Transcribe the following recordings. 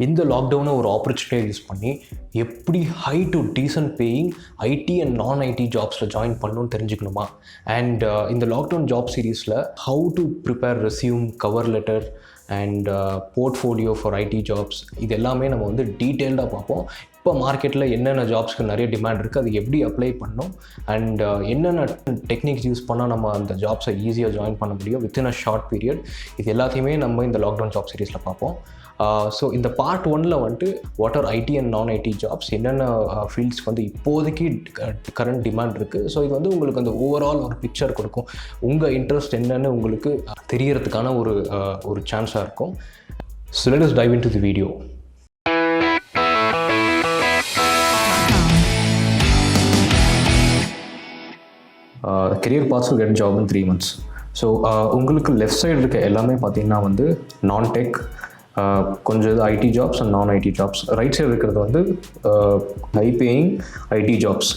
இந்த லாக்டவுனை ஒரு ஆப்பர்ச்சுனிட்டியை யூஸ் பண்ணி எப்படி high to decent paying IT and non IT ஜாப்ஸில் ஜாயின் பண்ணணும்னு தெரிஞ்சுக்கணுமா? அண்ட் இந்த லாக்டவுன் ஜாப் சீரீஸில் how to prepare resume, cover letter and portfolio for IT jobs, இது எல்லாமே நம்ம வந்து டீட்டெயில்டாக பார்ப்போம். இப்போ மார்க்கெட்டில் என்னென்ன ஜாப்ஸ்க்கு நிறைய டிமாண்ட் இருக்குது, அது எப்படி அப்ளை பண்ணணும், அண்ட் என்னென்ன டெக்னிக்ஸ் யூஸ் பண்ணால் நம்ம அந்த ஜாப்ஸை ஈஸியாக ஜாயின் பண்ண முடியும் வித்தின் அ ஷார்ட் பீரியட், இது எல்லாத்தையுமே நம்ம இந்த லாக்டவுன் ஜாப் சீரீஸில் பார்ப்போம். ஸோ இந்த பார்ட் 1ல் வந்துட்டு what are ID and non IT jobs, என்னென்ன ஃபீல்ட்ஸ்க்கு வந்து இப்போதைக்கு கரண்ட் டிமாண்ட் இருக்குது. ஸோ இது வந்து உங்களுக்கு அந்த ஓவரால் ஒரு பிக்சர் கொடுக்கும். உங்கள் இன்ட்ரெஸ்ட் என்னென்னு உங்களுக்கு தெரியறதுக்கான ஒரு சான்ஸாக இருக்கும். So let us dive into the video. Career paths to get job in 3 months. So உங்களுக்கு லெஃப்ட் சைடு இருக்க எல்லாமே பார்த்தீங்கன்னா வந்து நான் டெக், கொஞ்சம் இது IT jobs and non IT jobs. Right side இருக்கிறது வந்து high paying ID jobs.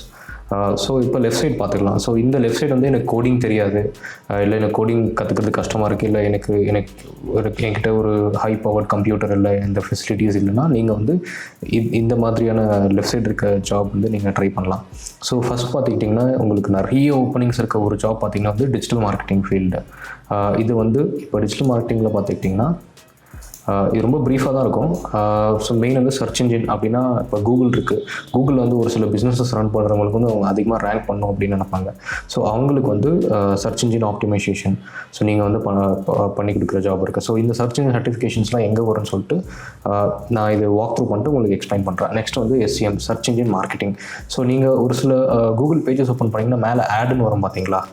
So இப்போ லெஃப்ட் சைடு பார்த்துக்கலாம். ஸோ இந்த லெஃப்ட் சைடு வந்து எனக்கு கோடிங் தெரியாது, இல்லை எனக்கு கோடிங் கற்றுக்கிறது கஷ்டமாக இருக்குது, இல்லை என்கிட்ட ஒரு ஹை பவர்ட் கம்ப்யூட்டர் இல்லை, எந்த ஃபெசிலிட்டிஸ் இல்லைன்னா நீங்கள் வந்து இந்த மாதிரியான லெஃப்ட் சைடு இருக்க ஜாப் வந்து நீங்கள் ட்ரை பண்ணலாம். ஸோ ஃபஸ்ட் பார்த்துக்கிட்டிங்கன்னா உங்களுக்கு நிறைய ஓப்பனிங்ஸ் இருக்க ஒரு ஜாப் பார்த்திங்கன்னா வந்து டிஜிட்டல் மார்க்கெட்டிங் ஃபீல்டு. இது வந்து இப்போ டிஜிட்டல் மார்க்கெட்டிங்கில் பார்த்துக்கிட்டிங்கன்னா இது ரொம்ப ப்ரீஃபாக தான் இருக்கும். ஸோ மெயின் வந்து சர்ச் இன்ஜின் அப்படின்னா இப்போ கூகுள் இருக்குது. கூகுளில் வந்து ஒரு சில பிஸ்னஸஸ் ரன் பண்ணுறவங்களுக்கு வந்து அவங்க அதிகமாக ரேங்க் பண்ணணும் அப்படின்னு நினைப்பாங்க. ஸோ அவங்களுக்கு வந்து சர்ச் இன்ஜின் ஆப்டிமைசேஷன் ஸோ நீங்கள் வந்து பண்ணி கொடுக்குற ஜாப் இருக்குது. ஸோ இந்த சர்ச் இன்ஜின் சர்டிஃபிகேஷன்ஸ்லாம் எங்கே வரும்னு சொல்லிட்டு நான் இது வாக் த்ரூ பண்ணிட்டு உங்களுக்கு எக்ஸ்பிளைன் பண்ணுறேன். நெக்ஸ்ட் வந்து SEM, search engine marketing. So நீங்கள் ஒரு சில கூகுள் பேஜஸ் ஓப்பன் பண்ணிங்கன்னா மேலே ஆடுன்னு வரும் பார்த்தீங்களா?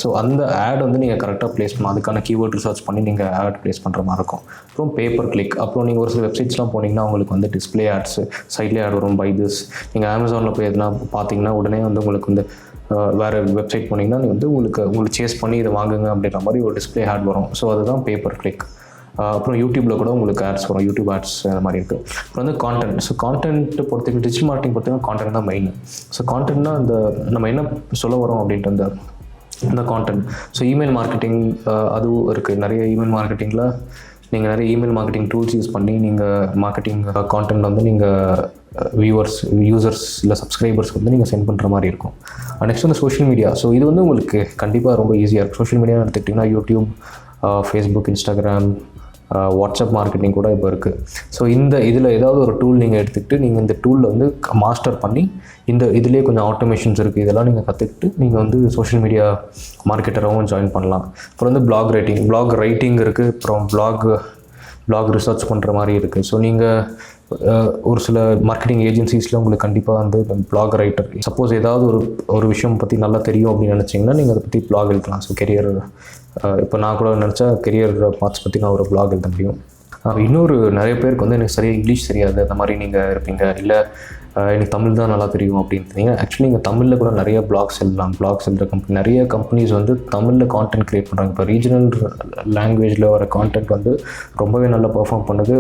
ஸோ அந்த ஆட் வந்து நீங்கள் கரெக்டாக ப்ளேஸ் பண்ணணும். அதுக்கான கீவேர்ட் ரிசர்ச் பண்ணி நீங்கள் ஆட் ப்ளேஸ் பண்ணுற மாதிரி இருக்கும். அப்புறம் பேப்பர் கிளிக். அப்புறம் நீங்கள் ஒரு சில வெப்சைட்ஸ்லாம் போனீங்கன்னா உங்களுக்கு வந்து டிஸ்பிளே ஆட்ஸு, சைட்லேயே ஆட் வரும். பைதிஸ், நீங்கள் அமேசானில் போய் எதுனா பார்த்தீங்கன்னா உடனே வந்து உங்களுக்கு வந்து வேறு வெப்சைட் போனீங்கன்னா நீங்கள் வந்து உங்களுக்கு சேஸ் பண்ணி இதை வாங்குங்க அப்படின்ற மாதிரி ஒரு டிஸ்பிளே ஆட் வரும். ஸோ அதுதான் பேப்பர் கிளிக். அப்புறம் யூடியூப்பில் கூட உங்களுக்கு ஆட்ஸ் வரும், யூடியூப் ஆட்ஸ் அந்த மாதிரி இருக்குது. அப்புறம் வந்து கான்டென்ட். ஸோ கான்டென்ட் பொறுத்தவரைக்கும் டிஜிட்டல் மார்க்கெட்டிங் பொறுத்தவரைக்கும் கான்டென்ட் தான் மெயின். ஸோ கான்டென்ட்னா நம்ம என்ன சொல்ல வரோம் அப்படின்ட்டு இந்த கான்டென்ட். ஸோ இமெயில் மார்க்கெட்டிங் அதுவும் இருக்குது. நிறைய இமெயில் மார்க்கெட்டிங்கில் நீங்கள் நிறைய இமெயில் மார்க்கெட்டிங் டூல்ஸ் யூஸ் பண்ணி நீங்கள் மார்க்கெட்டிங் கான்டென்ட் வந்து நீங்கள் யூசர்ஸ் இல்லை சப்ஸ்கிரைபர்ஸ்க்கு வந்து நீங்கள் சென்ட் பண்ணுற மாதிரி இருக்கும். நெக்ஸ்ட் வந்து சோஷியல் மீடியா. ஸோ இது வந்து உங்களுக்கு கண்டிப்பாக ரொம்ப ஈஸியாக இருக்கும். சோஷியல் மீடியா எடுத்துக்கிட்டிங்கன்னா YouTube, Facebook, Instagram, WhatsApp marketing கூட இப்போ இருக்குது. ஸோ இதில் ஏதாவது ஒரு டூல் நீங்கள் எடுத்துக்கிட்டு நீங்கள் இந்த டூலில் வந்து மாஸ்டர் பண்ணி இதுலேயே கொஞ்சம் ஆட்டோமேஷன்ஸ் இருக்குது, இதெல்லாம் நீங்கள் கற்றுக்கிட்டு நீங்கள் வந்து சோஷியல் மீடியா மார்க்கெட்டராகவும் ஜாயின் பண்ணலாம். அப்புறம் வந்து பிளாக் ரைட்டிங் இருக்குது. அப்புறம் பிளாக் ரிசர்ச் பண்ணுற மாதிரி இருக்குது. ஸோ நீங்கள் ஒரு சில மார்க்கெட்டிங் ஏஜென்சிஸில் உங்களுக்கு கண்டிப்பாக வந்து பிளாக் ரைட்டர், சப்போஸ் ஏதாவது ஒரு விஷயம் பற்றி நல்லா தெரியும் அப்படின்னு நினச்சிங்கன்னா நீங்கள் அதை பற்றி பிளாக் எழுதலாம். ஸோ கெரியர், இப்போ நான் கூட நினச்சா கெரியர் பாத்ஸ் பற்றி நான் ஒரு பிளாக் எழுத முடியும். இன்னொரு நிறைய பேருக்கு வந்து எனக்கு சரியாக இங்கிலீஷ் தெரியாது, அந்த மாதிரி நீங்கள் இருப்பீங்க. இல்லை எனக்கு தமிழ் தான் நல்லா தெரியும் அப்படின்றீங்க. ஆக்சுவலி இங்கே தமிழில் கூட நிறைய பிளாக்ஸ் எழுதலாம். பிளாக்ஸ் எழுதுகிற நிறைய கம்பெனிஸ் வந்து தமிழில் கான்டென்ட் க்ரியேட் பண்ணுறாங்க. இப்போ ரீஜனல் லாங்குவேஜில் வர கான்டென்ட் வந்து ரொம்பவே நல்லா பெர்ஃபார்ம் பண்ணுது.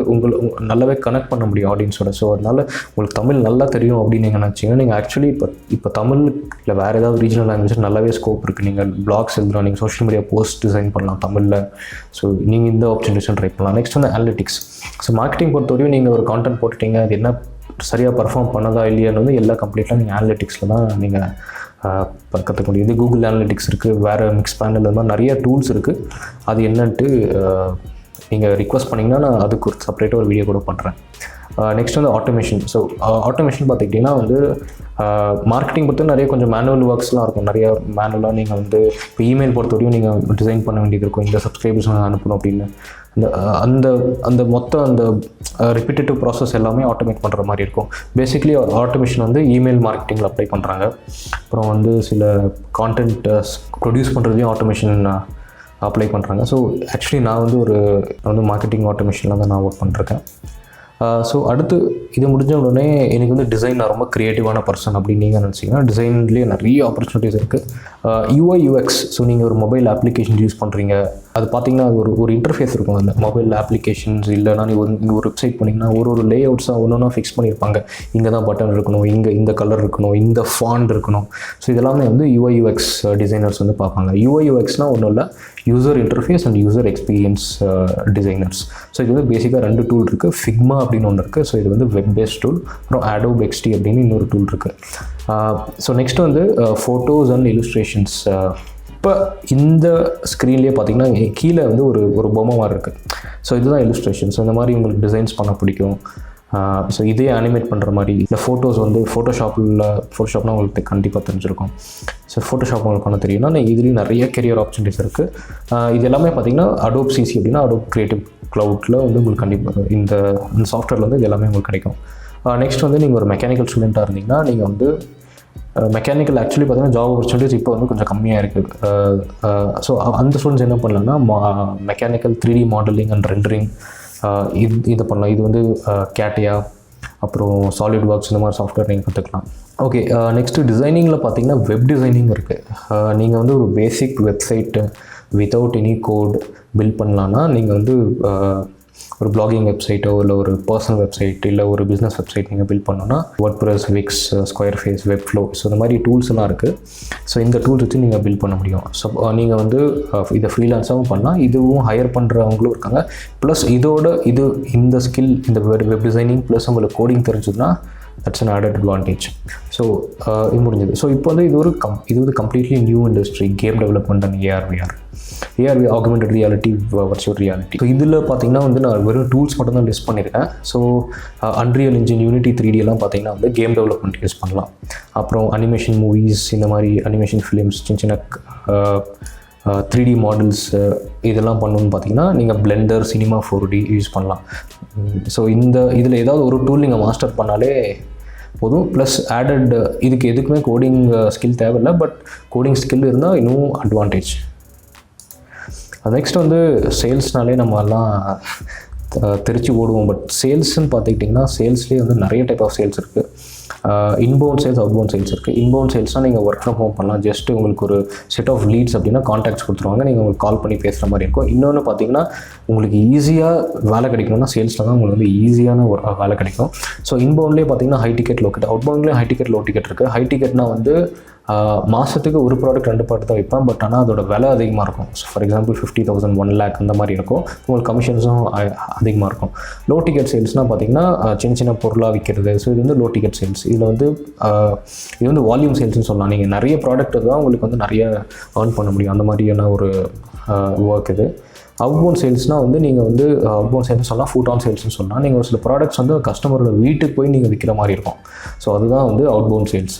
நல்லாவே கனெக்ட் பண்ண முடியும் ஆடியன்ஸோட. ஸோ அதனால் உங்களுக்கு தமிழ் நல்லா தெரியும் அப்படின்னு நீங்கள் நினச்சிங்கன்னா நீங்கள் ஆக்சுவலி இப்போ தமிழ் இல்லை வேறு ஏதாவது ரீஜனல் லாங்குவேஜ் நல்லாவே ஸ்கோப் இருக்குது. நீங்கள் பிளாக்ஸ் எழுதலாம், நீங்கள் சோஷியல் மீடியா போஸ்ட் டிசைன் பண்ணலாம் தமிழில். ஸோ நீங்கள் இந்த ஆப்பர்ச்சுனிட்டிஸும் ட்ரை பண்ணலாம். நெக்ஸ்ட் வந்து அனலிட்டிக்ஸ். ஸோ மார்க்கெட்டிங் பொறுத்தவரையும் நீங்கள் ஒரு கான்டென்ட் போட்டுட்டீங்க, அது என்ன சரியாக பர்ஃபார்ம் பண்ணதா இல்லையான்னு வந்து எல்லா கம்ப்ளீட்டாக நீங்கள் அனலிட்டிக்ஸில் தான் நீங்கள் கற்றுக்க முடியும். இது கூகுள் அனலிட்டிக்ஸ் இருக்குது, வேறு மிக்ஸ் பேனல், இந்த மாதிரி நிறைய டூல்ஸ் இருக்குது. அது என்னன்ட்டு நீங்கள் ரிக்வஸ்ட் பண்ணிங்கன்னா நான் அதுக்கு ஒரு செப்பரேட்டாக ஒரு வீடியோ கூட பண்ணுறேன். நெக்ஸ்ட் வந்து ஆட்டோமேஷன். ஸோ ஆட்டோமேஷன் பார்த்துக்கிட்டிங்கன்னா வந்து மார்க்கெட்டிங் பொறுத்த நிறைய கொஞ்சம் மேனுவல் ஒர்க்ஸ்லாம் இருக்கும். நிறைய மேனுவலாக நீங்கள் வந்து இப்போ இமெயில் பொறுத்தவரையும் நீங்கள் டிசைன் பண்ண வேண்டியது இருக்கும். இந்த சப்ஸ்கிரைபர்ஸ் அனுப்பணும் அப்படின்னு அந்த மொத்த அந்த ரிப்பீட்டேட்டிவ் ப்ராசஸ் எல்லாமே ஆட்டோமேட் பண்ணுற மாதிரி இருக்கும். பேசிக்லி ஆட்டோமேஷன் வந்து இமெயில் மார்க்கெட்டிங்கில் அப்ளை பண்ணுறாங்க. அப்புறம் வந்து சில கான்டென்ட் ப்ரொடியூஸ் பண்ணுறதையும் ஆட்டோமேஷன் அப்ளை பண்ணுறாங்க. ஸோ ஆக்சுவலி நான் வந்து மார்க்கெட்டிங் ஆட்டோமேஷனில் தான் நான் ஒர்க் பண்ணிருக்கேன். ஸோ அடுத்து இது முடிஞ்ச உடனே எனக்கு வந்து டிசைன் நான் ரொம்ப க்ரியேட்டிவான பர்சன் அப்படின்னு நீங்கள் நினச்சிங்கன்னா டிசைன்லேயே நிறைய ஆப்பர்ச்சுனிட்டிஸ் இருக்குது. UI UX. ஸோ நீங்கள் ஒரு மொபைல் அப்ளிகேஷன் யூஸ் பண்ணுறீங்க, அது பார்த்தீங்கன்னா அது ஒரு இன்டர்ஃபேஸ் இருக்கும். அந்த மொபைல் அப்ளிகேஷன்ஸ் இல்லைனா நீங்கள் ஒரு வெப்சைட் பண்ணிங்கன்னா ஒரு லே அவுட்ஸாக ஒன்று ஒன்றா ஃபிக்ஸ் பண்ணியிருப்பாங்க. இங்கே தான் பட்டன் இருக்கணும், இங்கே இந்த கலர் இருக்கணும், இந்த ஃபாண்ட் இருக்கணும். ஸோ இதெல்லாமே வந்து UI UX டிசைனர்ஸ் வந்து பார்ப்பாங்க. UI UXனால் ஒன்றும் இல்லை, user interface and user experience designers. So இது வந்து பேசிக்காக 2 டூல் இருக்குது. ஃபிக்மா அப்படின்னு ஒன்று இருக்குது. ஸோ இது வந்து வெப் பேஸ்ட் டூல். அப்புறம் Adobe XD அப்படின்னு இன்னொரு டூல் இருக்குது. ஸோ நெக்ஸ்ட் வந்து ஃபோட்டோஸ் அண்ட் இல்லுஸ்ட்ரேஷன்ஸ். இப்போ இந்த ஸ்க்ரீன்லேயே பார்த்தீங்கன்னா கீழே வந்து ஒரு பொம்மை மாதிரி இருக்குது. ஸோ இதுதான் இல்லுஸ்ட்ரேஷன். ஸோ இந்த மாதிரி உங்களுக்கு டிசைன்ஸ் பண்ண பிடிக்கும். ஸோ இதே அனிமேட் பண்ணுற மாதிரி இந்த ஃபோட்டோஸ் வந்து ஃபோட்டோஷாப்னால் உங்களுக்கு கண்டிப்பாக தெரிஞ்சிருக்கும். ஸோ ஃபோட்டோஷாப் உங்களுக்கு பண்ண தெரியும்னா இதுலேயும் நிறைய கெரியர் ஆப்பர்ச்சுனிட்டிஸ் இருக்குது. இது எல்லாமே பார்த்தீங்கன்னா Adobe CC அப்படின்னா Adobe Creative Cloudல வந்து உங்களுக்கு கண்டிப்பாக இந்த சாஃப்ட்வேரில் வந்து இது எல்லாமே உங்களுக்கு கிடைக்கும். நெக்ஸ்ட் வந்து நீங்கள் ஒரு மெக்கானிக்கல் ஸ்டூடெண்ட்டாக இருந்தீங்கன்னா நீங்கள் வந்து மெக்கானிக்கல் ஆக்சுவலி பார்த்தீங்கன்னா ஜாப் ஆப்பர்ச்சுனிட்டிஸ் இப்போ வந்து கொஞ்சம் கம்மியாக இருக்குது. ஸோ அந்த ஸ்டூடெண்ட்ஸ் என்ன பண்ணலாம்னா mechanical 3D modelling and rendering இது பண்ணலாம். இது வந்து கேட்டியா அப்புறம் சாலிட் ஒர்க்ஸ் இந்த மாதிரி சாஃப்ட்வேர் நீங்கள் கற்றுக்கலாம். ஓகே, நெக்ஸ்ட்டு டிசைனிங்கில் பார்த்தீங்கன்னா வெப் டிசைனிங் இருக்குது. நீங்கள் வந்து ஒரு basic website without any code build பண்ணலான்னா நீங்கள் வந்து ஒரு பிளாகிங் வெப்சைட்டோ இல்லை ஒரு பர்சனல் வெப்சைட் இல்லை ஒரு பிஸ்னஸ் வெப்சைட் நீங்கள் பில்ட் பண்ணோன்னா WordPress, Wix, Squarespace, Webflow, so இந்த மாதிரி டூல்ஸ் எல்லாம் இருக்குது. ஸோ இந்த டூல்ஸ் வச்சு நீங்கள் பில்ட் பண்ண முடியும். ஸோ நீங்கள் வந்து இதை ஃப்ரீலான்ஸாகவும் பண்ணலாம், இதுவும் ஹையர் பண்ணுறவங்களும் இருக்காங்க. ப்ளஸ் இந்த ஸ்கில் இந்த வெப் டிசைனிங் ப்ளஸ் உங்களுக்கு கோடிங் தெரிஞ்சதுன்னா that's an added advantage. So இது முடிஞ்சது. ஸோ இப்போ வந்து இது வந்து completely new industry, game development and AR/VR augmented reality, virtual reality. So இதில் பார்த்தீங்கன்னா வந்து நான் வெறும் டூல்ஸ் மட்டும் தான் லிஸ்ட் பண்ணியிருக்கேன். So Unreal Engine, Unity 3D எல்லாம் பார்த்தீங்கன்னா வந்து கேம் டெவலப்மெண்ட் யூஸ் பண்ணலாம். அப்புறம் அனிமேஷன் மூவிஸ், இந்த மாதிரி அனிமேஷன் ஃபிலிம்ஸ், சின்ன 3D மாடல்ஸ் இதெல்லாம் பண்ணணும்னு பார்த்தீங்கன்னா நீங்கள் பிளெண்டர், சினிமா 4D யூஸ் பண்ணலாம். ஸோ இதில் ஏதாவது ஒரு டூல் நீங்கள் மாஸ்டர் பண்ணாலே போதும். ப்ளஸ் ஆடட் இதுக்கு எதுக்குமே கோடிங் ஸ்கில் தேவையில்லை, பட் கோடிங் ஸ்கில் இருந்தால் இன்னும் அட்வான்டேஜ். நெக்ஸ்ட் வந்து சேல்ஸ்னாலே நம்ம எல்லாம் தெரிச்சு ஓடுவோம். பட் சேல்ஸ்ன்னு பார்த்துக்கிட்டிங்கன்னா சேல்ஸ்லேயே வந்து நிறைய டைப் ஆஃப் சேல்ஸ் இருக்குது. இன்பவுண்ட் சேல்ஸ், அவுட்பவுண்ட் சேல்ஸ் இருக்குது. இன்பவுண்ட் சேல்ஸ்னால் நீங்கள் ஒர்க் ஃப்ரம் ஹோம் பண்ணலாம். ஜஸ்ட்டு உங்களுக்கு ஒரு செட் ஆஃப் லீட்ஸ் அப்படின்னா கான்டாக்ட்ஸ் கொடுத்துருவாங்க, நீங்கள் உங்களுக்கு கால் பண்ணி பேசுகிற மாதிரி இருக்கும். இன்னொன்று பார்த்தீங்கன்னா உங்களுக்கு ஈஸியாக வேலை கிடைக்கணும்னா சேல்ஸில் தான் உங்களுக்கு வந்து ஈஸியான ஒரு வேலை கிடைக்கும். ஸோ இன்பவுண்ட்லேயே பார்த்தீங்கன்னா ஹை டிக்கெட், லோ டிக்கெட், அவுட்பவுண்ட்லேயும் ஹை டிக்கெட், லோ டிக்கெட் இருக்குது. ஹை டிக்கெட்னா வந்து மாதத்துக்கு ஒரு ப்ராடக்ட் 2 ப்ராடக்ட் தான் வைப்பேன், பட் ஆனால் அதோட விலை அதிகமாக இருக்கும். ஸோ ஃபார் எக்ஸாம்பிள் 50,000, 1 lakh அந்த மாதிரி இருக்கும். உங்களுக்கு கமிஷன்ஸும் அதிகமாக இருக்கும். லோ டிக்கெட் சேல்ஸ்னால் பார்த்தீங்கன்னா சின்ன பொருளாக விற்கிறது. ஸோ இது வந்து லோ டிக்கெட் சேல்ஸ். இதில் வந்து இது வந்து வால்யூம் சேல்ஸ்னு சொல்லலாம். நீங்கள் நிறைய ப்ராடக்ட் தான் உங்களுக்கு வந்து நிறைய ஏர்ன் பண்ண முடியும், அந்த மாதிரியான ஒரு ஒர்க் இது. அவுட்பவுண்ட் சேல்ஸ்னால் வந்து நீங்கள் வந்து அவுட்பவுண்ட் சேல்ஸ் சொல்லலாம், ஃபுட் ஆன் சேல்ஸ்னு சொல்லலாம். நீங்கள் ஒரு சில ப்ராடக்ட்ஸ் வந்து கஸ்டமரோட வீட்டுக்கு போய் நீங்கள் விற்கிற மாதிரி இருக்கும். ஸோ அதுதான் வந்து அவுட்பவுண்ட் சேல்ஸ்.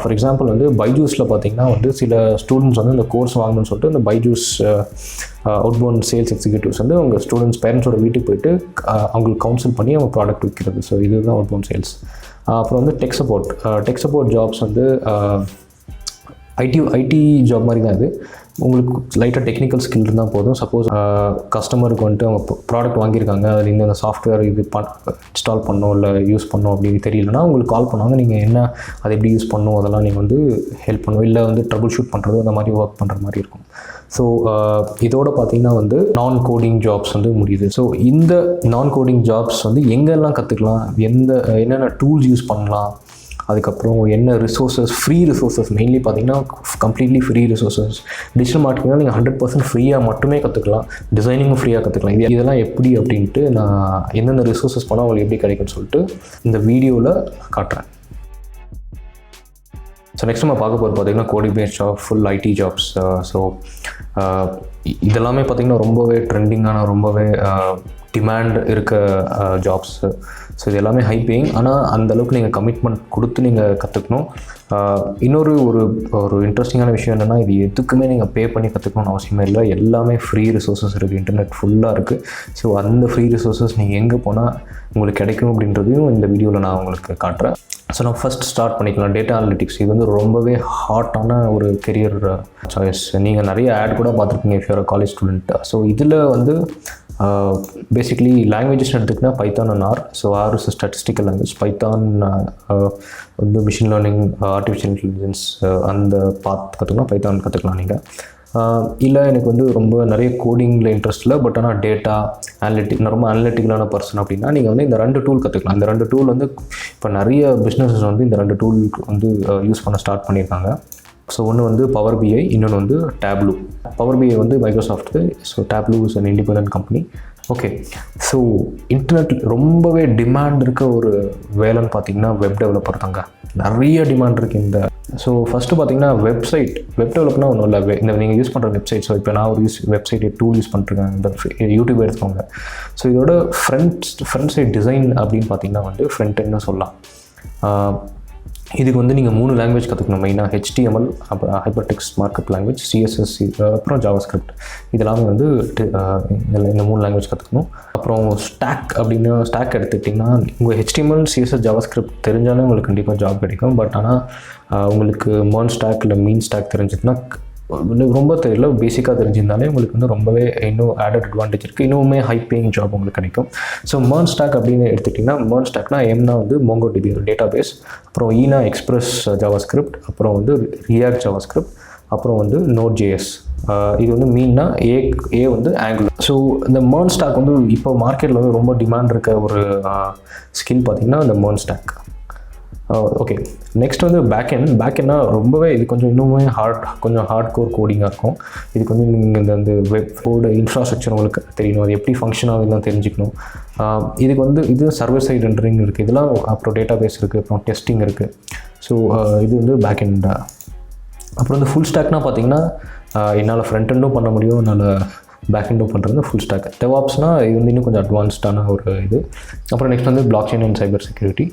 ஃபார் எக்ஸாம்பிள் வந்து பைஜூஸில் பார்த்தீங்கன்னா வந்து சில ஸ்டூடெண்ட்ஸ் வந்து இந்த கோர்ஸ் வாங்கணும்னு சொல்லிட்டு இந்த பைஜூஸ் அவுட்பவுண்ட் சேல்ஸ் எக்ஸிக்யூட்டிவ்ஸ் வந்து அவங்க ஸ்டூடெண்ட்ஸ் பேரண்ட்ஸோட வீட்டுக்கு போயிட்டு அவங்களுக்கு கவுன்சில் பண்ணி அவங்க ப்ராடக்ட் விற்கிறது. ஸோ இதுதான் அவுட்பவுண்ட் சேல்ஸ். அப்புறம் வந்து டெக் சப்போர்ட் ஜாப்ஸ் வந்து ஐடி ஜாப் மாதிரி தான் இது. உங்களுக்கு லைட்டாக டெக்னிக்கல் ஸ்கில் இருந்தால் போதும். சப்போஸ் கஸ்டமருக்கு வந்துட்டு அவங்க ப்ராடக்ட் வாங்கியிருக்காங்க, அதில் இந்த சாஃப்ட்வேர் இன்ஸ்டால் பண்ணோம் இல்லை யூஸ் பண்ணோம் அப்படின்னு தெரியலனா உங்களுக்கு கால் பண்ணுவாங்க. நீங்கள் என்ன அதை எப்படி யூஸ் பண்ணணும் அதெல்லாம் நீங்கள் வந்து ஹெல்ப் பண்ணுவோம், இல்லை வந்து ட்ரபிள் ஷூட் பண்ணுறது அந்த மாதிரி ஒர்க் பண்ணுற மாதிரி இருக்கும். ஸோ இதோட பார்த்தீங்கன்னா வந்து நான் கோடிங் ஜாப்ஸ் வந்து முடியுது. ஸோ இந்த நான் கோடிங் ஜாப்ஸ் வந்து எங்கெல்லாம் கற்றுக்கலாம், என்னென்ன டூல்ஸ் யூஸ் பண்ணலாம், அதுக்கப்புறம் என்ன ரிசோர்ஸஸ், ஃப்ரீ ரிசோர்ஸஸ் மெயின்லி பார்த்தீங்கன்னா கம்ப்ளீட்லி ஃப்ரீ ரிசோர்ஸஸ். டிஜிட்டல் மார்க்கெட்டிங்னா நீங்கள் 100% ஃப்ரீயாக மட்டுமே கற்றுக்கலாம், டிசைனிங்கும் ஃப்ரீயாக கற்றுக்கலாம். இதெல்லாம் எப்படி அப்படின்ட்டு நான் எந்தெந்த ரிசோர்ஸஸ் பண்ணால் உங்களுக்கு எப்படி கிடைக்கும்னு சொல்லிட்டு இந்த வீடியோவில் காட்டுறேன். ஸோ நெக்ஸ்ட் நம்ம பார்க்க போகிறது பார்த்தீங்கன்னா coding based job, full IT jobs. So இதெல்லாமே பார்த்திங்கன்னா ரொம்பவே ட்ரெண்டிங்கான, ரொம்பவே டிமாண்ட் இருக்க ஜாப்ஸ். ஸோ இது எல்லாமே ஹை பேயிங், ஆனால் அந்தளவுக்கு நீங்கள் கமிட்மெண்ட் கொடுத்து நீங்கள் கற்றுக்கணும். இன்னொரு ஒரு இன்ட்ரெஸ்டிங்கான விஷயம் என்னென்னா, இது எதுக்குமே நீங்கள் பே பண்ணி கற்றுக்கணும்னு அவசியமே இல்லை. எல்லாமே ஃப்ரீ ரிசோர்ஸஸ் இருக்குது, இன்டர்நெட் ஃபுல்லாக இருக்குது. ஸோ அந்த ஃப்ரீ ரிசோர்ஸஸ் நீங்கள் எங்கே போனால் உங்களுக்கு கிடைக்கும் அப்படின்றதையும் இந்த வீடியோவில் நான் உங்களுக்கு காட்டுறேன். ஸோ நான் ஃபஸ்ட் ஸ்டார்ட் பண்ணிக்கலாம். டேட்டா அனலிட்டிக்ஸ் இது வந்து ரொம்பவே ஹாட்டான ஒரு கெரியர் சாய்ஸ். நீங்கள் நிறைய ஆட் கூட பார்த்துருப்பீங்க if your college student. So இதில் வந்து பேசிக்லி லாங்குவேஜஸ் எடுத்துக்கினா Python and R. So R is statistical language, Python வந்து மிஷின் லேர்னிங், ஆர்டிஃபிஷியல் இன்டெலிஜென்ஸ் அந்த கற்றுக்கலாம், பைத்தான் கற்றுக்கலாம் நீங்கள். இல்லை எனக்கு வந்து ரொம்ப நிறைய கோடிங்கில் இன்ட்ரெஸ்ட் இல்லை, பட் ஆனால் டேட்டா ரொம்ப அனலிட்டிக்கலான பர்சன் அப்படின்னா நீங்கள் வந்து இந்த 2 டூல் கற்றுக்கலாம். இந்த 2 டூல் வந்து இப்போ நிறைய பிஸ்னஸஸ் வந்து இந்த 2 டூல் வந்து யூஸ் பண்ண ஸ்டார்ட் பண்ணியிருக்காங்க. ஸோ ஒன்று வந்து பவர் பிஐ, இன்னொன்று வந்து டேப்லூ. பவர் பிஐ வந்து Microsoft, so Tableau is an independent company. Okay, so internet ரொம்பவே டிமாண்ட் இருக்க ஒரு வேலைன்னு பார்த்தீங்கன்னா வெப் டெவலப்பர் தாங்க. நிறைய டிமாண்ட் இருக்குது இந்த. ஸோ ஃபஸ்ட்டு பார்த்தீங்கன்னா வெப் டெவலப்னா ஒன்றும் இல்லை, இந்த நீங்கள் யூஸ் பண்ணுற வெப்சைட். ஸோ இப்போ நான் ஒரு வெப்சைட் டூல் யூஸ் பண்ணிருக்கேன், இந்த யூடியூப் எடுத்துக்கோங்க. ஸோ இதோட ஃப்ரண்ட் சைட் டிசைன் அப்படின்னு பார்த்தீங்கன்னா வந்து ஃப்ரண்ட் எண்ட்னு சொல்லலாம். இதுக்கு வந்து நீங்கள் 3 லாங்குவேஜ் கற்றுக்கணும் மெயினாக. HTML, அப்புறம் hyper text markup language, CSS, அப்புறம் ஜாவாஸ்கிரிப்ட். இதெல்லாமே வந்து இந்த 3 லாங்குவேஜ் கற்றுக்கணும். அப்புறம் ஸ்டாக் எடுத்துக்கிட்டிங்கன்னா உங்கள் HTML, CSS, ஜாவாஸ்கிரிப்ட் தெரிஞ்சாலே உங்களுக்கு கண்டிப்பாக ஜாப் கிடைக்கும். பட் ஆனால் உங்களுக்கு MERN ஸ்டாக் இல்லை மீன் ஸ்டாக் தெரிஞ்சதுன்னா ரொம்ப தெரியல, பேசிக்காக தெரிஞ்சிருந்தாலே உங்களுக்கு வந்து ரொம்பவே இன்னும் ஆடட் அட்வான்டேஜ் இருக்குது, இன்னுமே ஹை பேயிங் ஜாப் உங்களுக்கு கிடைக்கும். ஸோ MERN ஸ்டாக் அப்படின்னு எடுத்துக்கிட்டிங்கன்னா, MERN ஸ்டாக்னா எம்னா வந்து MongoDB டேட்டா பேஸ், அப்புறம் ஈனா எக்ஸ்பிரஸ் ஜாவாஸ்கிரிப்ட், அப்புறம் வந்து ரியாக்ட் ஜாவாஸ்கிரிப்ட், அப்புறம் வந்து Node.js. இது வந்து மீன்னா ஏ வந்து ஆங்குலர். ஸோ இந்த MERN ஸ்டாக் வந்து இப்போ மார்க்கெட்டில் வந்து ரொம்ப டிமாண்ட் இருக்க ஒரு ஸ்கில் பார்த்திங்கன்னா இந்த MERN ஸ்டாக். ஓகே, நெக்ஸ்ட் வந்து பேக்கெண்ட்னா ரொம்பவே இது கொஞ்சம் இன்னுமே ஹார்ட் கோர் கோடிங்காக இருக்கும். இதுக்கு வந்து நீங்கள் இந்த வெப்போட இன்ஃப்ராஸ்ட்ரக்சர் உங்களுக்கு தெரியணும், அது எப்படி ஃபங்க்ஷன் ஆகுதுலாம் தெரிஞ்சுக்கணும். இதுக்கு வந்து இது சர்வர் சைட் ரெண்டரிங் இருக்குது, இதெல்லாம் அப்புறம் டேட்டா பேஸ் இருக்குது, அப்புறம் டெஸ்டிங் இருக்குது. ஸோ இது வந்து பேக்கெண்ட். அப்புறம் வந்து ஃபுல் ஸ்டாக்னா பார்த்தீங்கன்னா என்னால் ஃப்ரண்ட் எண்டும் பண்ண முடியும், என்னால் பேக் எண்டும் பண்ணுறது ஃபுல் ஸ்டாக். டெவாப்ஸ்னால் இது வந்து இன்னும் கொஞ்சம் அட்வான்ஸ்டான ஒரு இது. அப்புறம் நெக்ஸ்ட் வந்து blockchain and cyber security.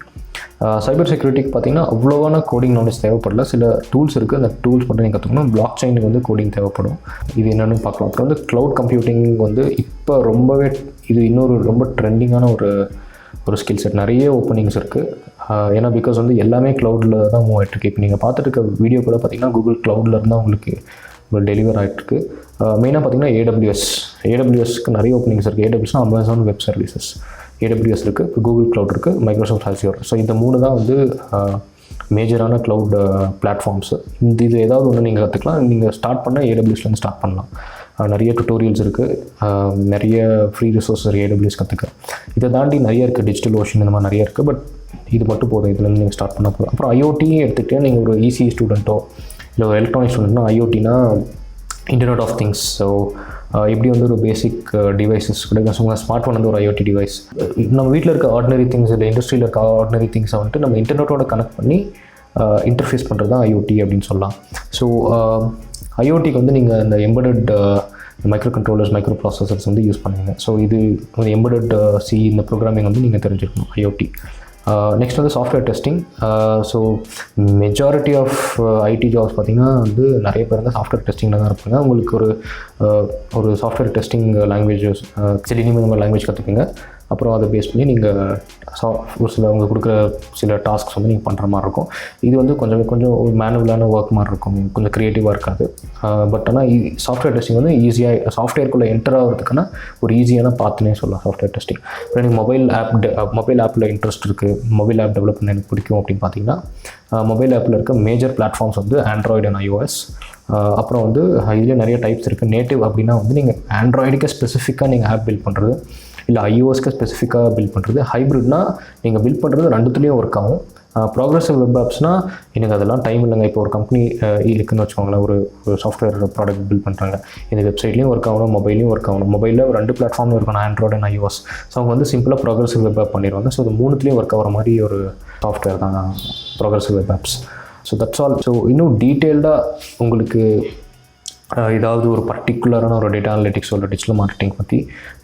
Cyber செக்யூரிட்டிக்கு பார்த்தீங்கன்னா அவ்வளோவான கோடிங் நாலேஜ் தேவைப்படல, சில டூல்ஸ் இருக்குது, அந்த டூல்ஸ் மட்டும் நீங்கள் கற்றுக்கணும். பிளாக் செயினுக்கு வந்து கோடிங் தேவைப்படும், இது என்னென்னு பார்க்கலாம். அப்புறம் வந்து க்ளவுட் கம்ப்யூட்டிங் வந்து இப்போ ரொம்பவே இது இன்னொரு ரொம்ப ட்ரெண்டிங்கான ஒரு ஸ்கில் செட். நிறைய ஓப்பனிங்ஸ் இருக்குது, ஏன்னா பிகாஸ் வந்து எல்லாமே க்ளவுடில் தான் மூவ் ஆகிட்டுருக்கு. இப்போ நீங்கள் பார்த்துட்டு இருக்க வீடியோ கூட பார்த்தீங்கன்னா கூகுள் க்ளவுடில் இருந்தால் உங்களுக்கு டெலிவர் ஆகிட்டுருக்கு. மெயினாக பார்த்தீங்கன்னா ஏடபிள்யூஎஸ்க்கு நிறைய ஓப்பனிங்ஸ் இருக்குது. ஏடபிள்யூஎஸ்னா அமேசான் வெப் சர்வீசஸ், ஏடபிள்யூஎஸ் இருக்குது, கூகுள் க்ளவுட் இருக்குது, மைக்ரோசாஃப்ட் அஸ்யூர். ஸோ இந்த 3 தான் வந்து மேஜரான க்ளவுட் பிளாட்ஃபார்ம்ஸு. இது ஏதாவது ஒன்று நீங்கள் கற்றுக்கலாம். நீங்கள் ஸ்டார்ட் பண்ணால் ஏடபிள்யூஎஸ்லேருந்து ஸ்டார்ட் பண்ணலாம். நிறைய டுட்டோரியல்ஸ் இருக்குது, நிறைய ஃப்ரீ ரிசோர்ஸஸ் ஏடபிள்யூஎஸ் கற்றுக்க. இதை தாண்டி நிறைய இருக்குது, டிஜிட்டல் ஓஷன் இந்த மாதிரி நிறைய இருக்குது. பட் இது மட்டும் போதும், இதுலேருந்து நீங்கள் ஸ்டார்ட் பண்ண போதும். அப்புறம் ஐஓடி எடுத்துகிட்டே நீங்கள் ஒரு இசி ஸ்டூடெண்ட்டோ இல்லை ஒரு எலக்ட்ரானிக் ஸ்டூடெண்ட்னா ஐஓடினா இன்டர்நெட் ஆஃப் திங்ஸ். ஸோ எப்படி வந்து ஒரு பேசிக் டிவைசஸ் கிடைக்கும். ஸோ ஸ்மார்ட் ஃபோன் வந்து ஒரு ஐஓடி டிவைஸ். நம்ம வீட்டில் இருக்க ஆர்டினரி திங்ஸ் இல்லை இண்டஸ்ட்ரியில் இருக்க ஆர்டினரி திங்ஸை வந்துட்டு நம்ம இன்டர்நெட்டோட கனெக்ட் பண்ணி இன்டர்ஃபேஸ் பண்ணுறது தான் ஐஓடி அப்படின்னு சொல்லலாம். ஸோ ஐஓடிக்கு வந்து நீங்கள் இந்த embedded micro controllers, micro processors வந்து யூஸ் பண்ணுவீங்க. ஸோ இது எம்பெடட் இந்த ப்ரோக்ராமிங் வந்து நீங்கள் தெரிஞ்சுக்கணும் ஐஓடி. நெக்ஸ்ட் வந்து software testing. So majority of IT jobs பார்த்திங்கன்னா வந்து நிறைய பேர் வந்து சாஃப்ட்வேர் டெஸ்டிங்கில் தான் இருப்பாங்க. உங்களுக்கு ஒரு சாஃப்ட்வேர் டெஸ்டிங் லாங்குவேஜஸ் இனிமேல் நம்ம லாங்குவேஜ் கற்றுக்குங்க. அப்புறம் அதை பேஸ் பண்ணி நீங்கள் ஒரு சில அவங்க கொடுக்குற சில டாஸ்க்ஸ் வந்து நீங்கள் பண்ணுற மாதிரி இருக்கும். இது வந்து கொஞ்சம் ஒரு மேனுவலான ஒர்க் மாதிரி இருக்கும், கொஞ்சம் க்ரியேட்டிவாக இருக்காது. பட் ஆனால் சாஃப்ட்வேர் டெஸ்டிங் வந்து ஈஸியாக சாஃப்ட்வேர்க்குள்ளே என்டர் ஆகிறதுக்கான ஒரு ஈஸியான பாத்துனே சொல்லலாம் சாஃப்ட்வேர் டெஸ்டிங். இப்போ எனக்கு மொபைல் ஆப்பில் இன்ட்ரெஸ்ட் இருக்குது, மொபைல் ஆப் டெவலப் பண்ண எனக்கு பிடிக்கும் அப்படின்னு பார்த்தீங்கன்னா மொபைல் ஆப்பில் இருக்க மேஜர் பிளாட்ஃபார்ம்ஸ் வந்து ஆண்ட்ராய்டு அண்ட் iOS. அப்புறம் வந்து இதில் நிறைய டைப்ஸ் இருக்குது. நேட்டிவ் அப்படின்னா வந்து நீங்கள் ஆண்ட்ராய்டுக்கு ஸ்பெசிஃபிக்காக நீங்கள் ஆப் பில்ட் பண்ணுறது, இல்லை iOSக்கு ஸ்பெசிஃபிக்காக பில்ட் பண்ணுறது. ஹைப்ரிட்னா நீங்கள் பில்ட் பண்ணுறது ரெண்டுத்துலேயும் ஒர்க் ஆகும். ப்ராக்ரெசிவ் வெப் ஆப்ஸ்னால் எனக்கு அதெல்லாம் டைம் இல்லைங்க. இப்போ ஒரு கம்பெனி இருக்குதுன்னு வச்சுக்கோங்களேன், ஒரு சாஃப்ட்வேர் ப்ராடக்ட் பில்ட் பண்ணுறாங்க, இந்த வெப்சைட்லேயும் ஒர்க் ஆகணும், மொபைலையும் ஒர்க் ஆகணும். மொபைலில் 2 பிளாட்ஃபார்மில் இருக்கணும், ஆண்ட்ராய்டு அண்ட் iOS. ஸோ அவங்க வந்து சிம்பிளாக ப்ராக்ரெசிவ் வெப் ஆப் பண்ணிடுவாங்க. ஸோ இது 3த்துலேயும் ஒர்க் ஆகிற மாதிரி ஒரு சாஃப்ட்வேர் தான் progressive web apps. So that's all. So இன்னும் டீட்டெயில்டாக உங்களுக்கு ஏதாவது ஒரு பர்டிகுலரான ஒரு டேட்டா அனலிட்டிக்ஸ் இல்லை டிஜிட்டல் மார்க்கெட்டிங் பற்றி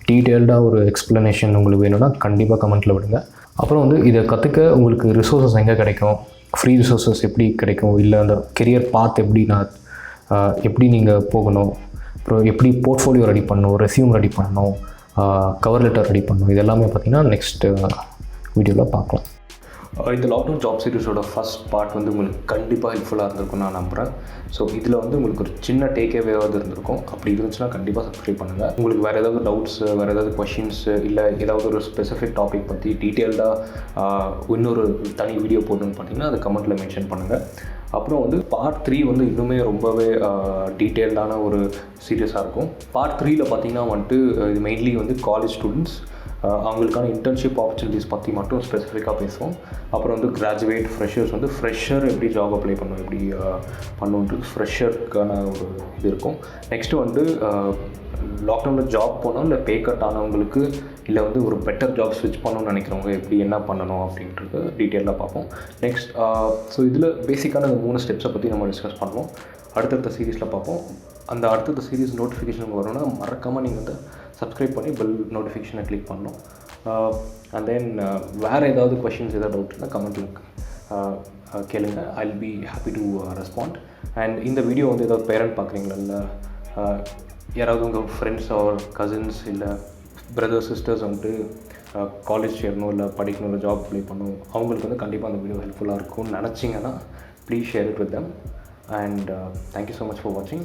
டீட்டெயில்டாக ஒரு எக்ஸ்ப்ளனேஷன் உங்களுக்கு வேணும்னா கண்டிப்பாக கமெண்ட்டில் விடுங்க. அப்புறம் வந்து இதை கற்றுக்க உங்களுக்கு ரிசோர்ஸஸ் எங்கே கிடைக்கும், ஃப்ரீ ரிசோர்ஸஸ் எப்படி கிடைக்கும், இல்லை அந்த கெரியர் பாத் எப்படி நீங்கள் போகணும், அப்புறம் எப்படி போர்ட்ஃபோலியோ ரெடி பண்ணணும், ரெஸ்யூம் ரெடி பண்ணணும், கவர் லெட்டர் ரெடி பண்ணணும், இது எல்லாமே பார்த்திங்கன்னா நெக்ஸ்ட் வீடியோவில் பார்க்கலாம். இந்த லாக்டவுன் ஜாப் சீரிஸோட ஃபஸ்ட் பார்ட் வந்து உங்களுக்கு கண்டிப்பாக ஹெல்ப்ஃபுல்லாக இருந்திருக்கும் நான் நம்புகிறேன். ஸோ இதில் வந்து உங்களுக்கு ஒரு சின்ன டேக்அவேவாவது இருந்திருக்கும். அப்படி இருந்துச்சுன்னா கண்டிப்பாக சப்ஸ்கிரைப் பண்ணுங்கள். உங்களுக்கு வேறு ஏதாவது டவுட்ஸு, வேறு ஏதாவது கொஷின்ஸு, இல்லை ஏதாவது ஒரு ஸ்பெசிஃபிக் டாபிக் பற்றி டீட்டெயில்டாக இன்னொரு தனி வீடியோ போடணும்னு பார்த்தீங்கன்னா அது கமெண்ட்டில் மென்ஷன் பண்ணுங்கள். அப்புறம் வந்து பார்ட் 3 வந்து இன்னுமே ரொம்பவே டீட்டெயில்டான ஒரு சீரியஸாக இருக்கும். பார்ட் 3ல பார்த்தீங்கன்னா வந்துட்டு இது மெயின்லி வந்து காலேஜ் ஸ்டூடெண்ட்ஸ் அவங்களுக்கான இன்டர்ன்ஷிப் ஆப்பர்ச்சுனிட்டிஸ் பற்றி மட்டும் ஸ்பெசிஃபிக்காக பேசுவோம். அப்புறம் வந்து கிராஜுவேட் ஃப்ரெஷர்ஸ் வந்து ஃப்ரெஷர் எப்படி ஜாப் அப்ளை பண்ணணும், எப்படி பண்ணணுன்ட்டு ஃப்ரெஷருக்கான ஒரு இது இருக்கும். நெக்ஸ்ட்டு வந்து லாக்டவுனில் ஜாப் போனோம் இல்லை பே கட் ஆனவங்களுக்கு, இல்லை வந்து ஒரு பெட்டர் ஜாப் ஸ்விட்ச் பண்ணணும்னு நினைக்கிறவங்க எப்படி என்ன பண்ணணும் அப்படின்றது டீட்டெயிலாக பார்ப்போம். நெக்ஸ்ட் ஸோ இதில் பேசிக்கான இந்த 3 ஸ்டெப்ஸை பற்றி நம்ம டிஸ்கஸ் பண்ணுவோம். அடுத்தடுத்த சீரீஸில் பார்ப்போம். அந்த அடுத்தடுத்த சீரீஸ் நோட்டிஃபிகேஷன் வரணும்னா மறக்காமல் நீங்கள் வந்து சப்ஸ்கிரைப் பண்ணி பெல் நோட்டிஃபிகேஷனை கிளிக் பண்ணணும். அண்ட் தென் வேறு ஏதாவது கொஷின்ஸ் ஏதாவது டவுட் இருந்தால் கமெண்ட்டில் கேளுங்க. I will be happy to respond. And இந்த வீடியோ வந்து ஏதாவது பேரண்ட் பார்க்குறீங்களா, இல்லை யாராவது உங்கள் ஃப்ரெண்ட்ஸ் ஆர் கசின்ஸ் இல்லை பிரதர்ஸ் சிஸ்டர்ஸ் வந்துட்டு காலேஜ் சேரணும், இல்லை படிக்கணும், இல்லை ஜாப் அப்ளை பண்ணணும், அவங்களுக்கு வந்து கண்டிப்பாக அந்த வீடியோ ஹெல்ப்ஃபுல்லாக இருக்கும்னு நினச்சிங்கன்னா please share it with them. And thank you so much for watching.